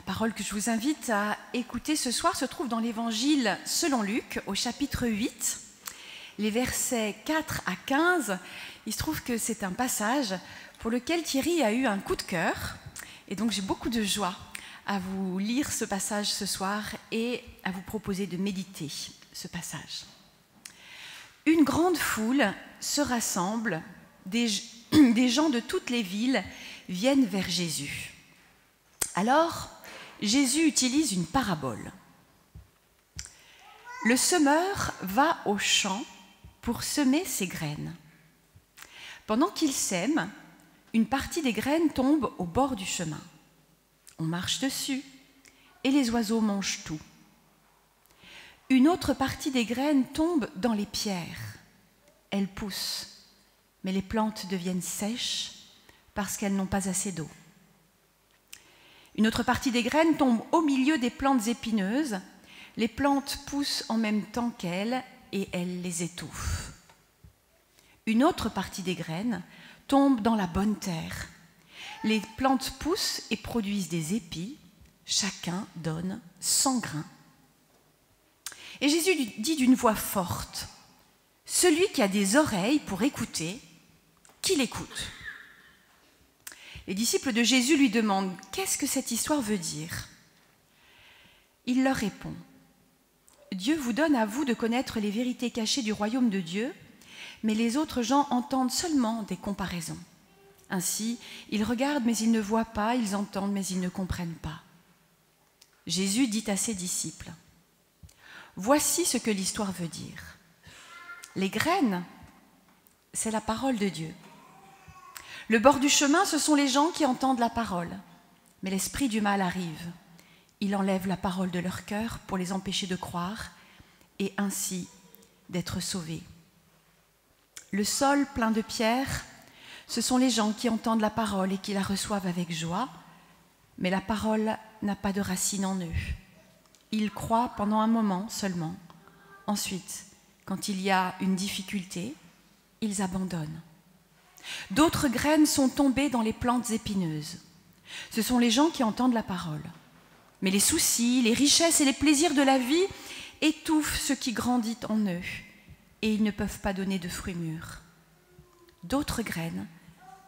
parole que je vous invite à écouter ce soir se trouve dans l'Évangile selon Luc, au chapitre 8, les versets 4 à 15. Il se trouve que c'est un passage pour lequel Thierry a eu un coup de cœur. Et donc j'ai beaucoup de joie à vous lire ce passage ce soir et à vous proposer de méditer ce passage. Une grande foule se rassemble, des gens de toutes les villes viennent vers Jésus. Alors, Jésus utilise une parabole. Le semeur va au champ pour semer ses graines. Pendant qu'il sème, une partie des graines tombe au bord du chemin. On marche dessus et les oiseaux mangent tout. Une autre partie des graines tombe dans les pierres. Elles poussent, mais les plantes deviennent sèches parce qu'elles n'ont pas assez d'eau. Une autre partie des graines tombe au milieu des plantes épineuses. Les plantes poussent en même temps qu'elles et elles les étouffent. Une autre partie des graines tombe dans la bonne terre. Les plantes poussent et produisent des épis. Chacun donne 100 grains. Et Jésus dit d'une voix forte, « Celui qui a des oreilles pour écouter, qu'il écoute. » Les disciples de Jésus lui demandent « Qu'est-ce que cette histoire veut dire ?» Il leur répond « Dieu vous donne à vous de connaître les vérités cachées du royaume de Dieu, mais les autres gens entendent seulement des comparaisons. Ainsi, ils regardent mais ils ne voient pas, ils entendent mais ils ne comprennent pas. » Jésus dit à ses disciples « Voici ce que l'histoire veut dire. Les graines, c'est la parole de Dieu. Le bord du chemin, ce sont les gens qui entendent la parole. Mais l'esprit du mal arrive. Il enlève la parole de leur cœur pour les empêcher de croire et ainsi d'être sauvés. Le sol plein de pierres, ce sont les gens qui entendent la parole et qui la reçoivent avec joie, mais la parole n'a pas de racine en eux. Ils croient pendant un moment seulement. Ensuite, quand il y a une difficulté, ils abandonnent. D'autres graines sont tombées dans les plantes épineuses. Ce sont les gens qui entendent la parole. Mais les soucis, les richesses et les plaisirs de la vie étouffent ce qui grandit en eux et ils ne peuvent pas donner de fruits mûrs. D'autres graines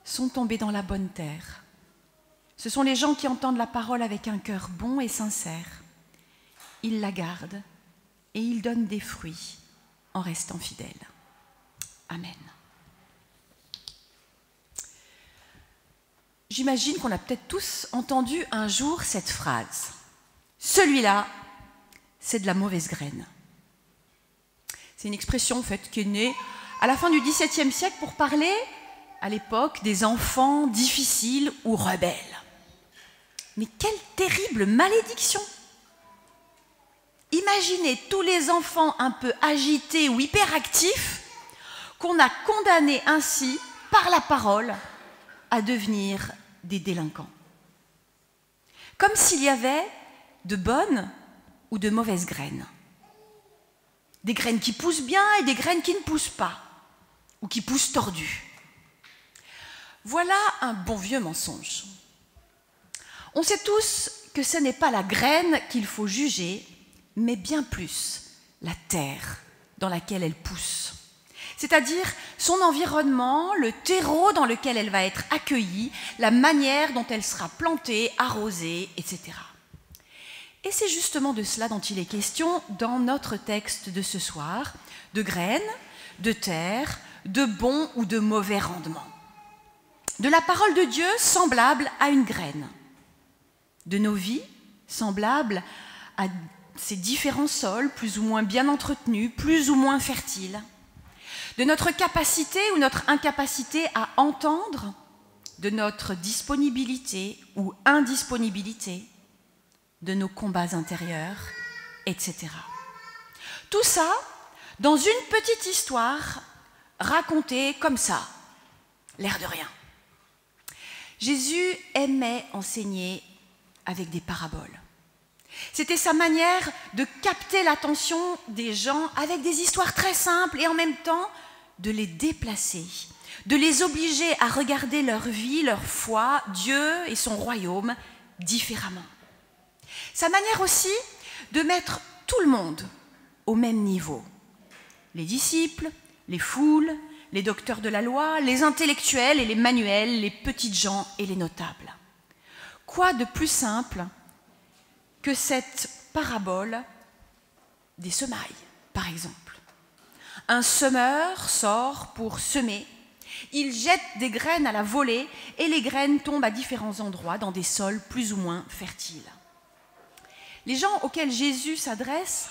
sont tombées dans la bonne terre. Ce sont les gens qui entendent la parole avec un cœur bon et sincère. Ils la gardent et ils donnent des fruits en restant fidèles. Amen. J'imagine qu'on a peut-être tous entendu un jour cette phrase. Celui-là, c'est de la mauvaise graine. C'est une expression en fait qui est née à la fin du XVIIe siècle pour parler, à l'époque, des enfants difficiles ou rebelles. Mais quelle terrible malédiction! Imaginez tous les enfants un peu agités ou hyperactifs qu'on a condamnés ainsi, par la parole, à devenir des délinquants. Comme s'il y avait de bonnes ou de mauvaises graines. Des graines qui poussent bien et des graines qui ne poussent pas, ou qui poussent tordues. Voilà un bon vieux mensonge. On sait tous que ce n'est pas la graine qu'il faut juger, mais bien plus la terre dans laquelle elle pousse. C'est-à-dire son environnement, le terreau dans lequel elle va être accueillie, la manière dont elle sera plantée, arrosée, etc. Et c'est justement de cela dont il est question dans notre texte de ce soir, de graines, de terre, de bons ou de mauvais rendements. De la parole de Dieu semblable à une graine. De nos vies semblables à ces différents sols, plus ou moins bien entretenus, plus ou moins fertiles. De notre capacité ou notre incapacité à entendre, de notre disponibilité ou indisponibilité, de nos combats intérieurs, etc. Tout ça dans une petite histoire racontée comme ça, l'air de rien. Jésus aimait enseigner avec des paraboles. C'était sa manière de capter l'attention des gens avec des histoires très simples et en même temps de les déplacer, de les obliger à regarder leur vie, leur foi, Dieu et son royaume différemment. Sa manière aussi de mettre tout le monde au même niveau. Les disciples, les foules, les docteurs de la loi, les intellectuels et les manuels, les petites gens et les notables. Quoi de plus simple que cette parabole des semailles, par exemple. Un semeur sort pour semer, il jette des graines à la volée et les graines tombent à différents endroits dans des sols plus ou moins fertiles. Les gens auxquels Jésus s'adresse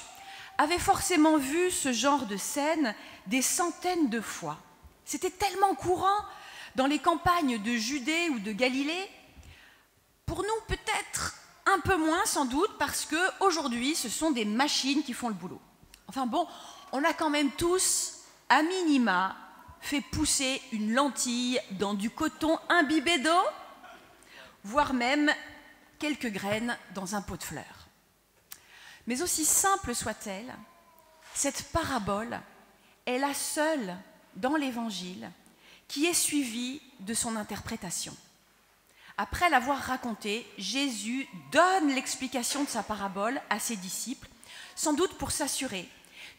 avaient forcément vu ce genre de scène des centaines de fois. C'était tellement courant dans les campagnes de Judée ou de Galilée. Pour nous, peut-être un peu moins sans doute, parce qu'aujourd'hui, ce sont des machines qui font le boulot. Enfin bon, on a quand même tous, à minima, fait pousser une lentille dans du coton imbibé d'eau, voire même quelques graines dans un pot de fleurs. Mais aussi simple soit-elle, cette parabole est la seule dans l'Évangile qui est suivie de son interprétation. Après l'avoir racontée, Jésus donne l'explication de sa parabole à ses disciples, sans doute pour s'assurer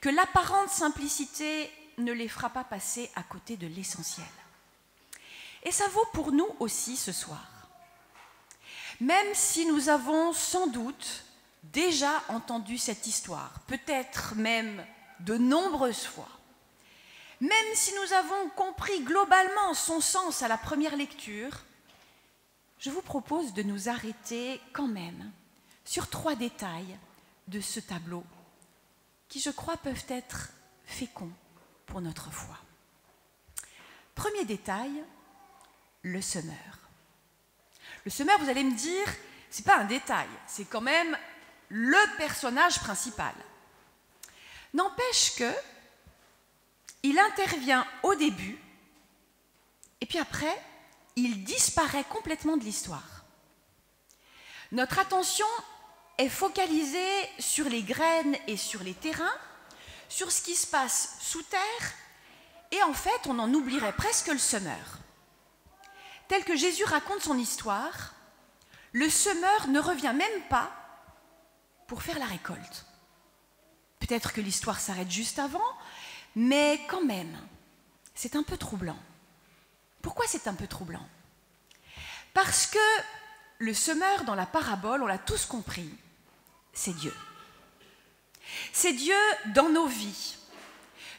que l'apparente simplicité ne les fera pas passer à côté de l'essentiel. Et ça vaut pour nous aussi ce soir. Même si nous avons sans doute déjà entendu cette histoire, peut-être même de nombreuses fois, même si nous avons compris globalement son sens à la première lecture, je vous propose de nous arrêter quand même sur 3 détails de ce tableau qui, je crois, peuvent être féconds pour notre foi. Premier détail, le semeur. Le semeur, vous allez me dire, c'est pas un détail, c'est quand même le personnage principal. N'empêche que il intervient au début et puis après, il disparaît complètement de l'histoire. Notre attention est focalisée sur les graines et sur les terrains, sur ce qui se passe sous terre, et en fait, on en oublierait presque le semeur. Tel que Jésus raconte son histoire, le semeur ne revient même pas pour faire la récolte. Peut-être que l'histoire s'arrête juste avant, mais quand même, c'est un peu troublant. Pourquoi c'est un peu troublant? Parce que le semeur dans la parabole, on l'a tous compris, c'est Dieu. C'est Dieu dans nos vies.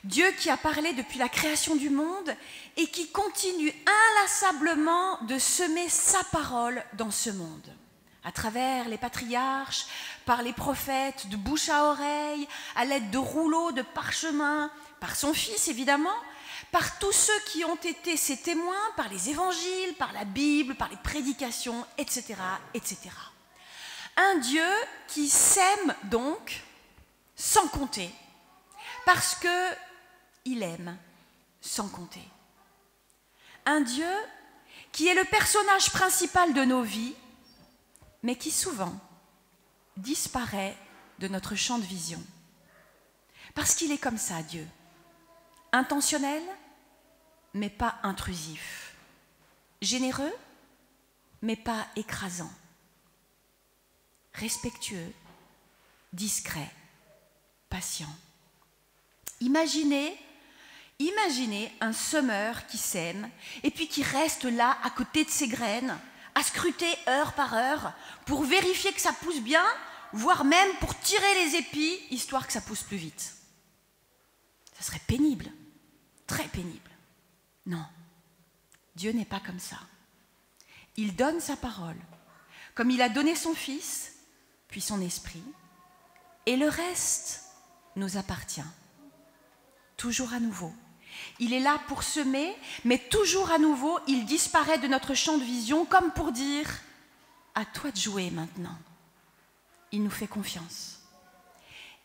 Dieu qui a parlé depuis la création du monde et qui continue inlassablement de semer sa parole dans ce monde. À travers les patriarches, par les prophètes, de bouche à oreille, à l'aide de rouleaux de parchemin, par son Fils évidemment, par tous ceux qui ont été ses témoins, par les évangiles, par la Bible, par les prédications, etc., etc. Un Dieu qui sème donc sans compter, parce qu'il aime sans compter. Un Dieu qui est le personnage principal de nos vies, mais qui souvent disparaît de notre champ de vision. Parce qu'il est comme ça, Dieu. Intentionnel, mais pas intrusif. Généreux, mais pas écrasant. Respectueux, discret, patient. Imaginez un semeur qui sème et puis qui reste là à côté de ses graines, à scruter heure par heure pour vérifier que ça pousse bien, voire même pour tirer les épis, histoire que ça pousse plus vite. Ça serait pénible, très pénible. Non, Dieu n'est pas comme ça. Il donne sa parole, comme il a donné son Fils, puis son Esprit, et le reste nous appartient. Toujours à nouveau. Il est là pour semer, mais toujours à nouveau, il disparaît de notre champ de vision, comme pour dire « à toi de jouer maintenant ». Il nous fait confiance.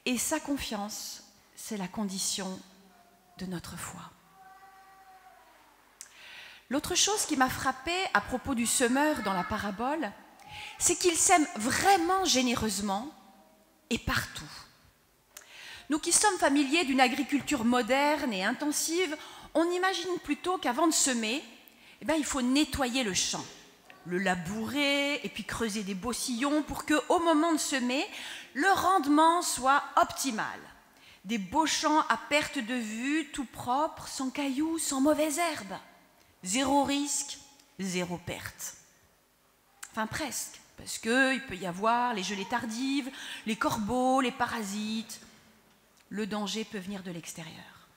Et sa confiance, c'est la condition de notre foi. L'autre chose qui m'a frappée à propos du semeur dans la parabole, c'est qu'il sème vraiment généreusement et partout. Nous qui sommes familiers d'une agriculture moderne et intensive, on imagine plutôt qu'avant de semer, il faut nettoyer le champ, le labourer et puis creuser des beaux sillons pour qu'au moment de semer, le rendement soit optimal. Des beaux champs à perte de vue, tout propre, sans cailloux, sans mauvaises herbes. Zéro risque, zéro perte. Enfin presque, parce qu'il peut y avoir les gelées tardives, les corbeaux, les parasites. Le danger peut venir de l'extérieur.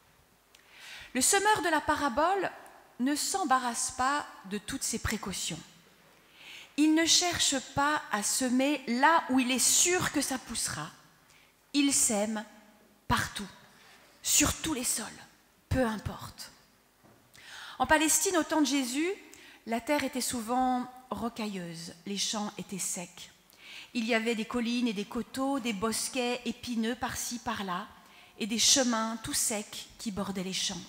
Le semeur de la parabole ne s'embarrasse pas de toutes ces précautions. Il ne cherche pas à semer là où il est sûr que ça poussera. Il sème partout, sur tous les sols, peu importe. En Palestine, au temps de Jésus, la terre était souvent rocailleuse, les champs étaient secs. Il y avait des collines et des coteaux, des bosquets épineux par-ci, par-là, et des chemins tout secs qui bordaient les champs.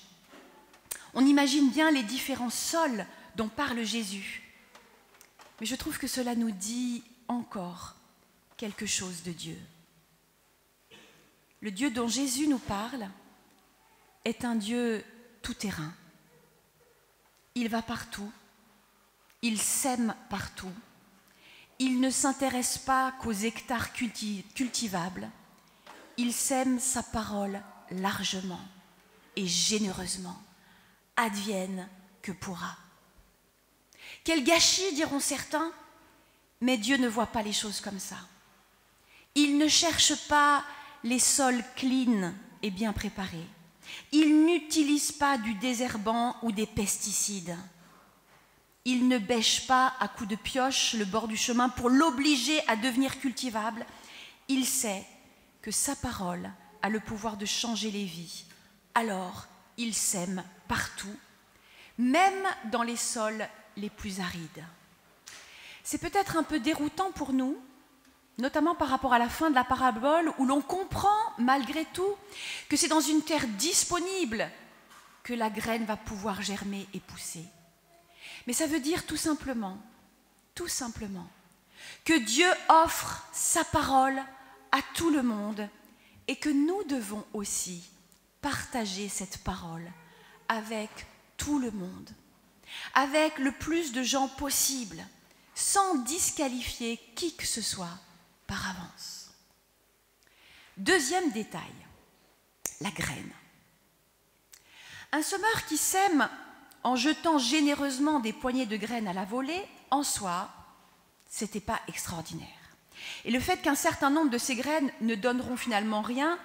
On imagine bien les différents sols dont parle Jésus. Mais je trouve que cela nous dit encore quelque chose de Dieu. Le Dieu dont Jésus nous parle est un Dieu tout-terrain. Il va partout, il sème partout, il ne s'intéresse pas qu'aux hectares cultivables, il sème sa parole largement et généreusement, advienne que pourra. Quel gâchis, diront certains, mais Dieu ne voit pas les choses comme ça. Il ne cherche pas les sols clean et bien préparés. Il n'utilise pas du désherbant ou des pesticides. Il ne bêche pas à coups de pioche le bord du chemin pour l'obliger à devenir cultivable. Il sait que sa parole a le pouvoir de changer les vies. Alors, il sème partout, même dans les sols les plus arides. C'est peut-être un peu déroutant pour nous, notamment par rapport à la fin de la parabole, où l'on comprend malgré tout que c'est dans une terre disponible que la graine va pouvoir germer et pousser. Mais ça veut dire tout simplement, que Dieu offre sa parole à tout le monde et que nous devons aussi partager cette parole avec tout le monde, avec le plus de gens possible, sans disqualifier qui que ce soit par avance. Deuxième détail, la graine. Un semeur qui sème en jetant généreusement des poignées de graines à la volée, en soi, ce n'était pas extraordinaire. Et le fait qu'un certain nombre de ces graines ne donneront finalement rien,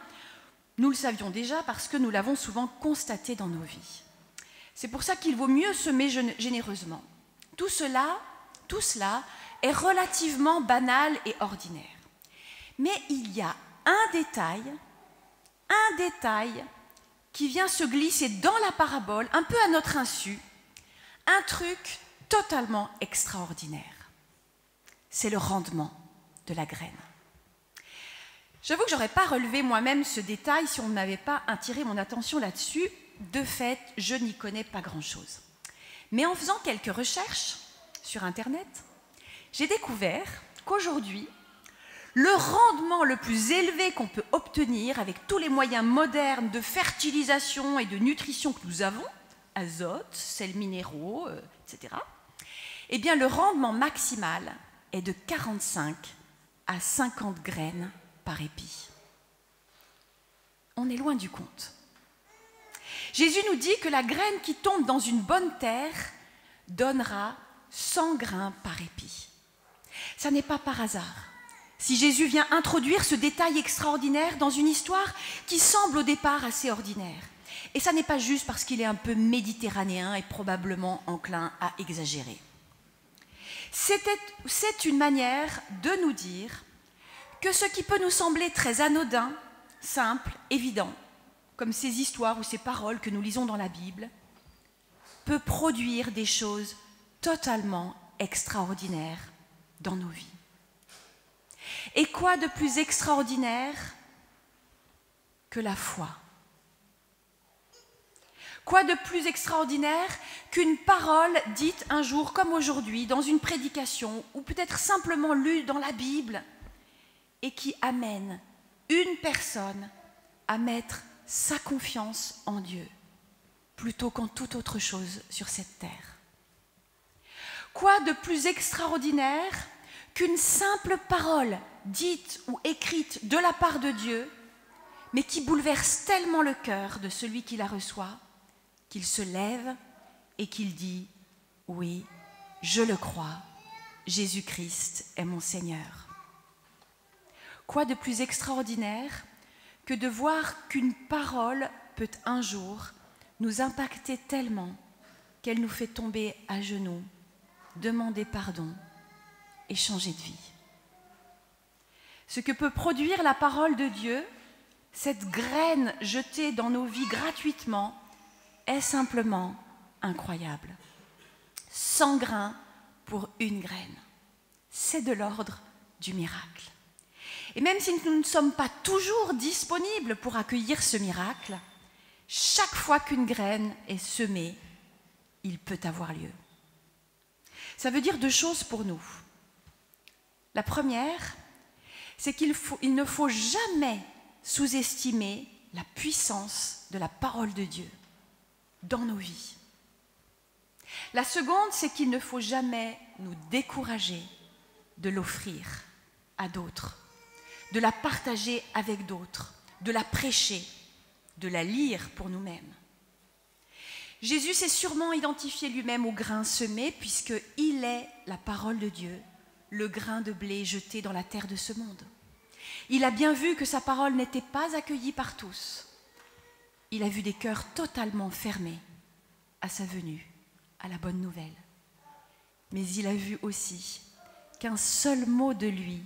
nous le savions déjà parce que nous l'avons souvent constaté dans nos vies. C'est pour ça qu'il vaut mieux semer généreusement. Tout cela est relativement banal et ordinaire. Mais il y a un détail qui vient se glisser dans la parabole, un peu à notre insu, un truc totalement extraordinaire. C'est le rendement de la graine. J'avoue que je n'aurais pas relevé moi-même ce détail si on ne m'avait pas attiré mon attention là-dessus. De fait, je n'y connais pas grand-chose. Mais en faisant quelques recherches sur Internet, j'ai découvert qu'aujourd'hui, le rendement le plus élevé qu'on peut obtenir avec tous les moyens modernes de fertilisation et de nutrition que nous avons, azote, sels minéraux, etc., eh bien le rendement maximal est de 45 à 50 graines par épi. On est loin du compte. Jésus nous dit que la graine qui tombe dans une bonne terre donnera 100 grains par épi. Ça n'est pas par hasard. Si Jésus vient introduire ce détail extraordinaire dans une histoire qui semble au départ assez ordinaire. Et ça n'est pas juste parce qu'il est un peu méditerranéen et probablement enclin à exagérer. C'est une manière de nous dire que ce qui peut nous sembler très anodin, simple, évident, comme ces histoires ou ces paroles que nous lisons dans la Bible, peut produire des choses totalement extraordinaires dans nos vies. Et quoi de plus extraordinaire que la foi? Quoi de plus extraordinaire qu'une parole dite un jour comme aujourd'hui dans une prédication ou peut-être simplement lue dans la Bible et qui amène une personne à mettre sa confiance en Dieu plutôt qu'en toute autre chose sur cette terre. Quoi de plus extraordinaire qu'une simple parole dite ou écrite de la part de Dieu, mais qui bouleverse tellement le cœur de celui qui la reçoit, qu'il se lève et qu'il dit « Oui, je le crois, Jésus-Christ est mon Seigneur ». Quoi de plus extraordinaire que de voir qu'une parole peut un jour nous impacter tellement qu'elle nous fait tomber à genoux, demander pardon et changer de vie. Ce que peut produire la parole de Dieu, cette graine jetée dans nos vies gratuitement, est simplement incroyable. 100 grains pour une graine. C'est de l'ordre du miracle. Et même si nous ne sommes pas toujours disponibles pour accueillir ce miracle, chaque fois qu'une graine est semée, il peut avoir lieu. Ça veut dire 2 choses pour nous. La première, c'est qu'il ne faut jamais sous-estimer la puissance de la parole de Dieu dans nos vies. La seconde, c'est qu'il ne faut jamais nous décourager de l'offrir à d'autres, de la partager avec d'autres, de la prêcher, de la lire pour nous-mêmes. Jésus s'est sûrement identifié lui-même au grain semé, puisqu'il est la parole de Dieu, le grain de blé jeté dans la terre de ce monde. Il a bien vu que sa parole n'était pas accueillie par tous. Il a vu des cœurs totalement fermés à sa venue, à la bonne nouvelle. Mais il a vu aussi qu'un seul mot de lui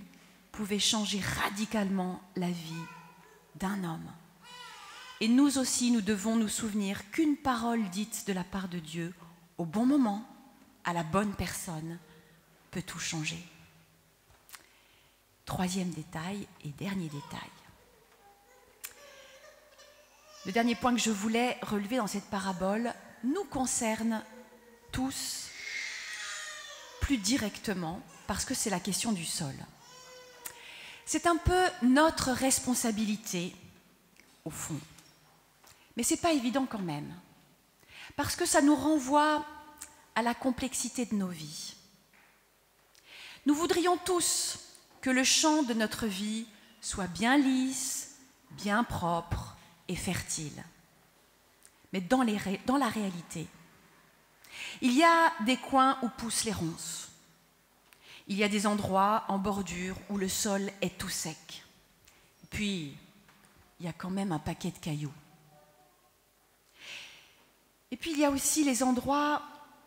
pouvait changer radicalement la vie d'un homme. Et nous aussi, nous devons nous souvenir qu'une parole dite de la part de Dieu, au bon moment, à la bonne personne, peut tout changer. 3e détail et dernier détail. Le dernier point que je voulais relever dans cette parabole nous concerne tous plus directement parce que c'est la question du sol. C'est un peu notre responsabilité, au fond. Mais ce n'est pas évident quand même, parce que ça nous renvoie à la complexité de nos vies. Nous voudrions tous que le champ de notre vie soit bien lisse, bien propre et fertile. Mais dans la réalité, il y a des coins où poussent les ronces. Il y a des endroits en bordure où le sol est tout sec. Puis, il y a quand même un paquet de cailloux. Et puis, il y a aussi les endroits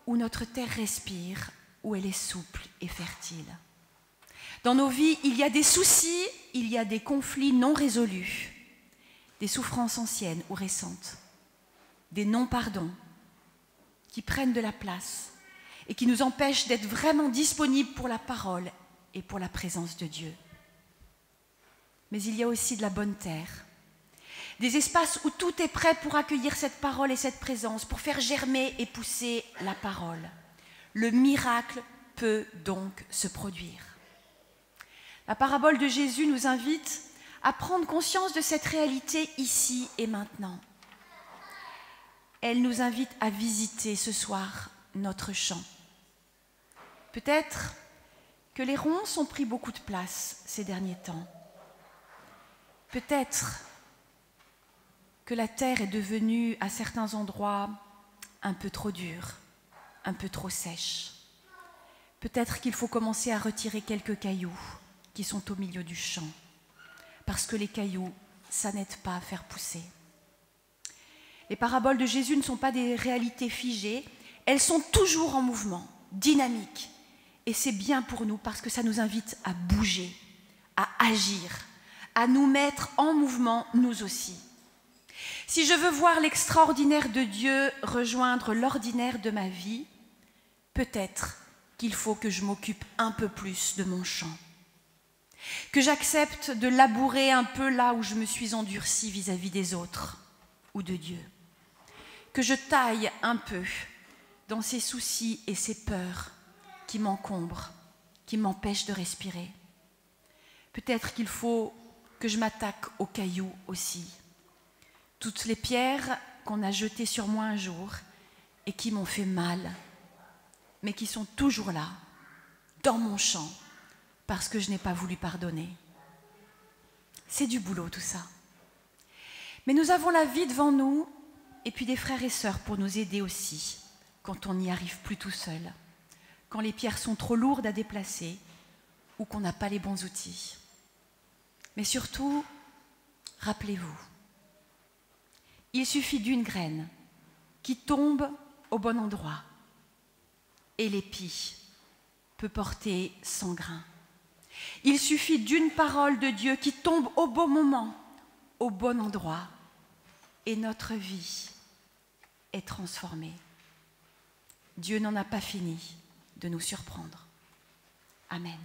où notre terre respire, où elle est souple et fertile. Dans nos vies, il y a des soucis, il y a des conflits non résolus, des souffrances anciennes ou récentes, des non-pardons qui prennent de la place et qui nous empêchent d'être vraiment disponibles pour la parole et pour la présence de Dieu. Mais il y a aussi de la bonne terre, des espaces où tout est prêt pour accueillir cette parole et cette présence, pour faire germer et pousser la parole. Le miracle peut donc se produire. La parabole de Jésus nous invite à prendre conscience de cette réalité ici et maintenant. Elle nous invite à visiter ce soir notre champ. Peut-être que les ronces ont pris beaucoup de place ces derniers temps. Peut-être que la terre est devenue à certains endroits un peu trop dure, un peu trop sèche. Peut-être qu'il faut commencer à retirer quelques cailloux qui sont au milieu du champ, parce que les cailloux, ça n'aide pas à faire pousser. Les paraboles de Jésus ne sont pas des réalités figées, elles sont toujours en mouvement, dynamiques. Et c'est bien pour nous parce que ça nous invite à bouger, à agir, à nous mettre en mouvement nous aussi. Si je veux voir l'extraordinaire de Dieu rejoindre l'ordinaire de ma vie, peut-être qu'il faut que je m'occupe un peu plus de mon champ, que j'accepte de labourer un peu là où je me suis endurcie vis-à-vis des autres ou de Dieu, que je taille un peu dans ces soucis et ces peurs qui m'encombrent, qui m'empêchent de respirer. Peut-être qu'il faut que je m'attaque aux cailloux aussi, toutes les pierres qu'on a jetées sur moi un jour et qui m'ont fait mal, mais qui sont toujours là, dans mon champ, parce que je n'ai pas voulu pardonner. C'est du boulot tout ça. Mais nous avons la vie devant nous, et puis des frères et sœurs pour nous aider aussi, quand on n'y arrive plus tout seul, quand les pierres sont trop lourdes à déplacer, ou qu'on n'a pas les bons outils. Mais surtout, rappelez-vous, il suffit d'une graine qui tombe au bon endroit, et l'épi peut porter 100 grains. Il suffit d'une parole de Dieu qui tombe au bon moment, au bon endroit, et notre vie est transformée. Dieu n'en a pas fini de nous surprendre. Amen.